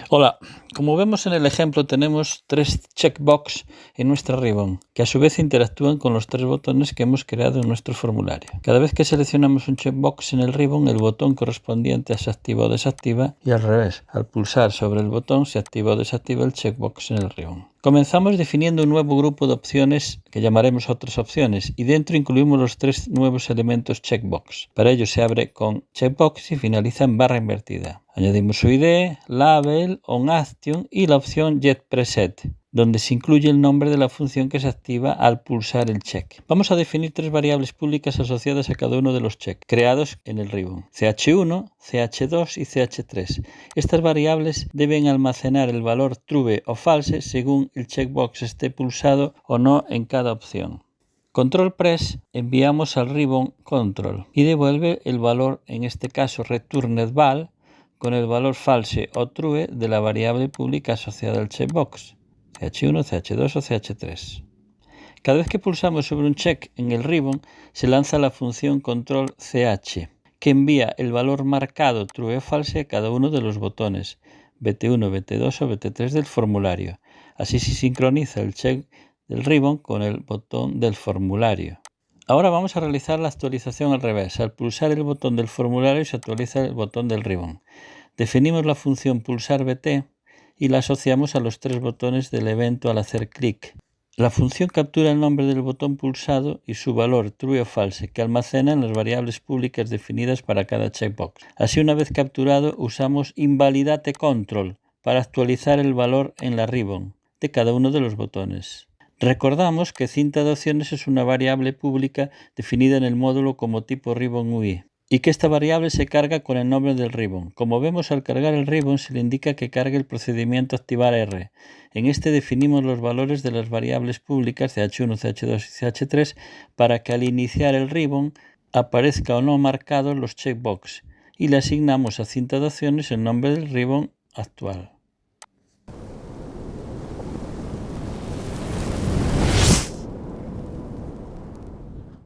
Hola, como vemos en el ejemplo tenemos tres checkbox en nuestra ribbon, que a su vez interactúan con los tres botones que hemos creado en nuestro formulario. Cada vez que seleccionamos un checkbox en el ribbon, el botón correspondiente se activa o desactiva y al revés, al pulsar sobre el botón se activa o desactiva el checkbox en el ribbon. Comenzamos definiendo un nuevo grupo de opciones que llamaremos otras opciones y dentro incluimos los tres nuevos elementos checkbox. Para ello se abre con checkbox y finaliza en barra invertida. Añadimos su ID, label, onAction y la opción getPreset, donde se incluye el nombre de la función que se activa al pulsar el check. Vamos a definir tres variables públicas asociadas a cada uno de los checks creados en el ribbon: ch1, ch2 y ch3. Estas variables deben almacenar el valor true o false según el checkbox esté pulsado o no en cada opción. Control press enviamos al ribbon control y devuelve el valor, en este caso returned val, con el valor false o true de la variable pública asociada al checkbox, ch1, ch2 o ch3. Cada vez que pulsamos sobre un check en el ribbon, se lanza la función control ch, que envía el valor marcado true o false a cada uno de los botones bt1, bt2 o bt3 del formulario. Así se sincroniza el check del ribbon con el botón del formulario. Ahora vamos a realizar la actualización al revés. Al pulsar el botón del formulario se actualiza el botón del ribbon. Definimos la función pulsarBt y la asociamos a los tres botones del evento al hacer clic. La función captura el nombre del botón pulsado y su valor true o false, que almacena en las variables públicas definidas para cada checkbox. Así, una vez capturado, usamos invalidateControl para actualizar el valor en la ribbon de cada uno de los botones. Recordamos que cinta de opciones es una variable pública definida en el módulo como tipo ribbon UI y que esta variable se carga con el nombre del ribbon. Como vemos, al cargar el ribbon se le indica que cargue el procedimiento activar R. En este definimos los valores de las variables públicas ch1, ch2 y ch3 para que al iniciar el ribbon aparezca o no marcados los checkbox y le asignamos a cinta de opciones el nombre del ribbon actual.